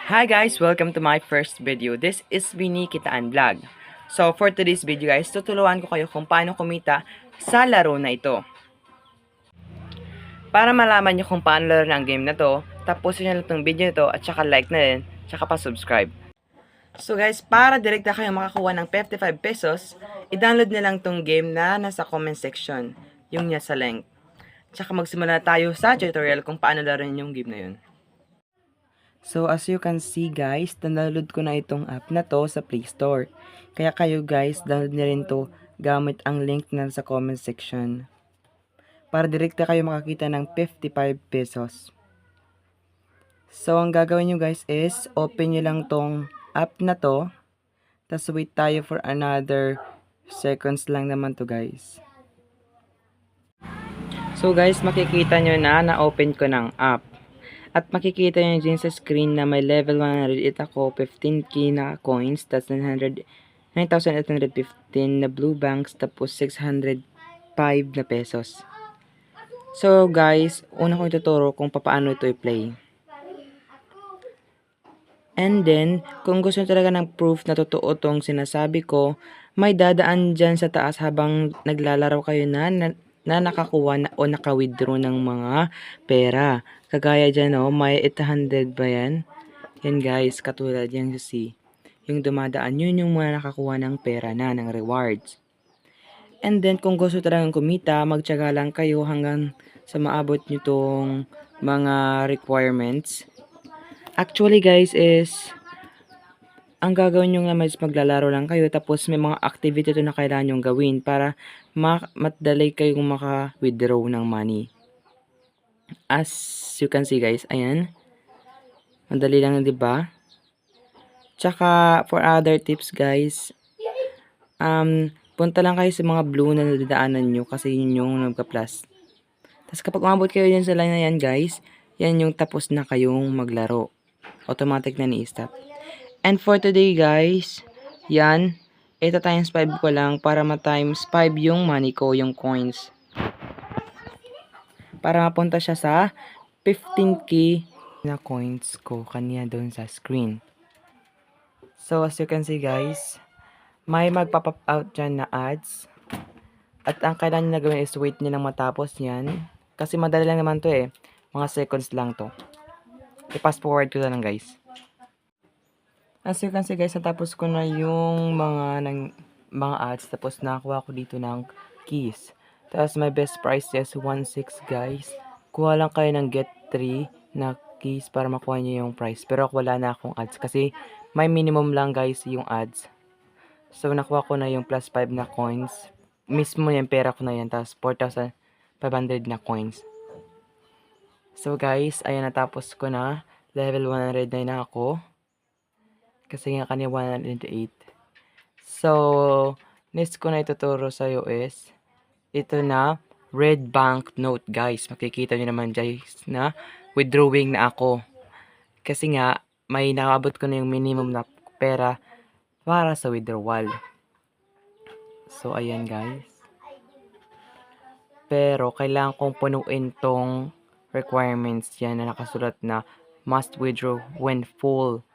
Hi guys! Welcome to my first video. This is Bini Kitaan Vlog. So for today's video guys, tutulungan ko kayo kung paano kumita sa laro na ito. Para malaman nyo kung paano laro ang game na to, tapusin nyo lang itong video nito at saka like na rin, saka pa subscribe. So guys, para direkta kayo makakuha ng 55 pesos, i-download nyo lang itong game na nasa comment section, yung niya sa link. Tsaka magsimula tayo sa tutorial kung paano laruin yung game na yun. So as you can see guys, download ko na itong app na to sa Play Store. Kaya kayo guys, download na rin to gamit ang link na sa comment section. Para direkta kayo makakita ng 55 pesos. So ang gagawin nyo guys is, open nyo lang tong app na to. Tapos wait tayo for another seconds lang naman to guys. So guys, makikita nyo na na-open ko ng app. At makikita nyo din sa screen na may level 108 ako, 15k na coins, tapos 9,815 na blue banks, tapos 605 na pesos. So guys, una kong ituturo kung paano ito i-play. And then, kung gusto nyo talaga ng proof na totoo tong sinasabi ko, may dadaan dyan sa taas habang naglalaro kayo na nakakuha na o naka-withdraw ng mga pera. Kagaya dyan may 800 ba yan? Yan guys, katulad yan si yung dumadaan, yun yung mga nakakuha ng pera na, ng rewards. And then, kung gusto talagang kumita, magtyaga lang kayo hanggang sa maabot nyo tong mga requirements. Actually guys is, ang gagawin nyo nga is maglalaro lang kayo tapos may mga activity to na kailangan nyo gawin para madali kayong maka-withdraw ng money. As you can see guys, ayan. Madali lang, di ba? Tsaka for other tips guys, punta lang kayo sa mga blue na nadadaanan nyo kasi yun yung nagka-plus. Tapos kapag umabot kayo dyan sa line na yan guys, yan yung tapos na kayong maglaro. Automatic na ni-stop. And for today guys, yan, ito times 5 ko lang para ma-times 5 yung money ko, yung coins. Para mapunta siya sa 15k na coins ko kanya doon sa screen. So as you can see guys, may magpa-pop out dyan na ads. At ang kailangan nyo na gawin is wait nyo lang matapos yan. Kasi madali lang naman to eh. Mga seconds lang to. I-fast forward ko na lang guys. As you can see guys, natapos ko na yung mga ads. Tapos nakakuha ko dito ng keys. Tapos my best price is 1.6 guys. Kuha lang kayo ng get 3 na keys para makuha nyo yung price. Pero wala na akong ads kasi may minimum lang guys yung ads. So nakuha ko na yung plus 5 na coins. Mismo yung pera ko na yan. Tapos 4,500 na coins. So guys, ayan, natapos ko na. Level 109 na ako. Kasi nga kanina 108. So, next ko na ituturo sa'yo is ito na red bank note guys. Makikita nyo naman guys na withdrawing na ako. Kasi nga may nakabot ko na yung minimum na pera para sa withdrawal. So, ayan guys. Pero kailangan kong punuin tong requirements yan na nakasulat na must withdraw when full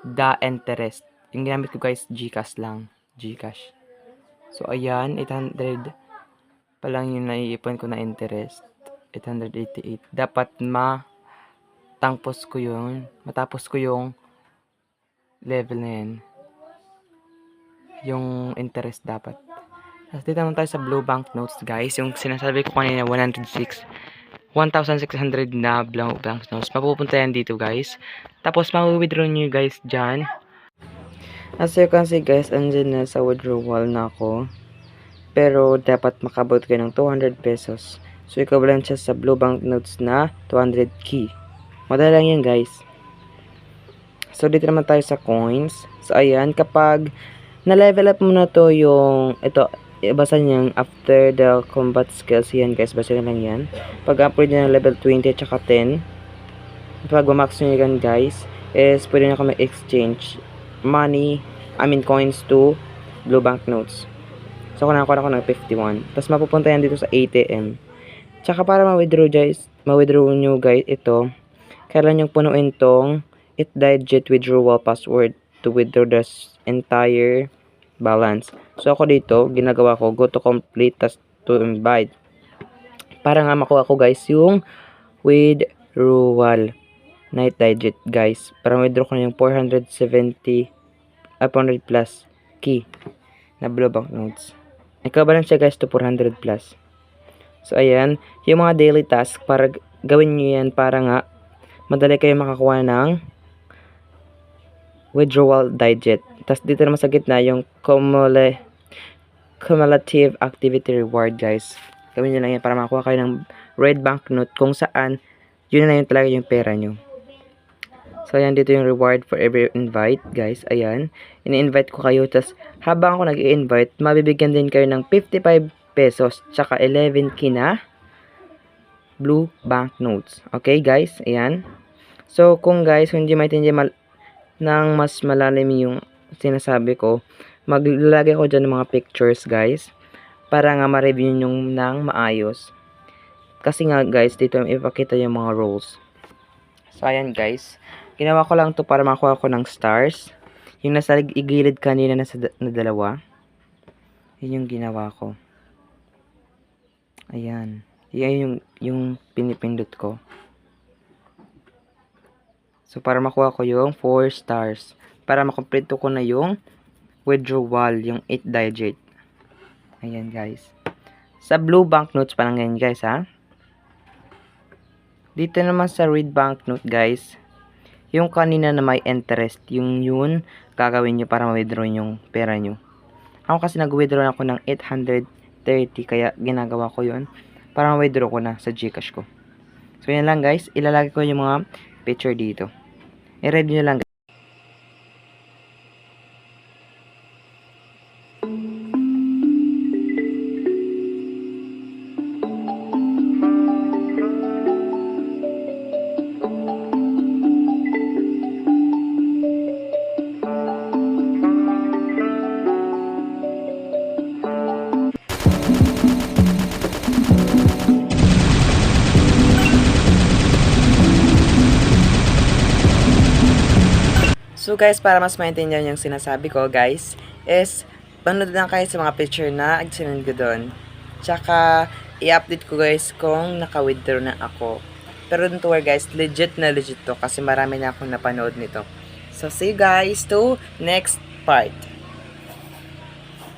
the interest. Yung ginamit ko guys, GCash lang. GCash. So, ayan, 800 pa lang yung naiipon ko na interest. 888. Dapat matapos ko yung level na yan. Yung interest dapat. Tapos dito naman tayo sa blue bank notes guys. Yung sinasabi ko kanina 1,600 na blue bank notes. Mapupunta yan dito guys. Tapos ma-withdraw nyo guys dyan. As you can see guys, andyan na sa withdrawal na ako. Pero dapat makabot kayo ng 200 pesos. So equivalent siya sa blue bank notes na 200k. Madali lang yan guys. So dito naman tayo sa coins. So ayan, kapag na-level up mo na to yung, ito, basa niyang after the combat skills, yan guys, basa nyo lang yan. Pag-upgrade nyo ng level 20 at saka 10, pag ma-max nyo yan guys, is pwede na kami exchange coins to blue bank notes. So kung nakakuha ko ng 51, tapos mapupunta yan dito sa ATM. Tsaka para ma-withdraw nyo guys ito, kailan yung punuin tong 8-digit withdrawal password to withdraw the entire balance. So ako dito, ginagawa ko, go to complete, tas to invite. Para nga makuha ko guys yung withdrawal na 8-digit guys. Para withdraw ko na yung 470, 400 plus key na blue banknotes. Nagkabalance siya guys to 400 plus. So ayan, yung mga daily task, para gawin nyo yan para nga madali kayo makakuha ng withdrawal digit. Tapos dito naman sa gitna yung cumulative activity reward guys. Gawin nyo lang yan para makakuha kayo ng red banknote kung saan yun na yun talaga yung pera nyo. So ayan, dito yung reward for every invite guys. Ayan, ini-invite ko kayo. Tapos habang ako nag-i-invite, mabibigyan din kayo ng 55 pesos tsaka 11 kina blue banknotes. Okay guys, ayan. So kung guys hindi maintindihan ng mas malalim yung sinasabi ko, maglalagay ko dyan ng mga pictures guys para nga ma-review nyo ng maayos. Kasi nga guys, dito ipakita yung mga rules. So ayan guys, ginawa ko lang to para makuha ko ng stars. Yung nasa igilid kanina na dalawa, yun yung ginawa ko. Ayan. Yan yung pinipindot ko. So, para makuha ko yung 4 stars. Para makomplete ko na yung withdrawal, yung 8-digit. Ayan, guys. Sa blue banknotes pa lang yan, guys, ha? Dito naman sa red banknote, guys, yung kanina na may interest, yung yun, gagawin nyo para ma-withdraw yung pera nyo. Ako kasi nag-withdraw ako ng 830, kaya ginagawa ko yun para ma-withdraw ko na sa Gcash ko. So, yan lang, guys. Ilalagay ko yung mga picture dito. I-read nyo lang, guys. So guys, para mas maintindihan yung sinasabi ko guys, is panood lang kayo sa mga picture na sinend ko doon. Tsaka i-update ko guys kung naka-withdraw na ako. Pero don't worry guys, legit na legit to kasi marami na akong napanood nito. So see you guys to next part.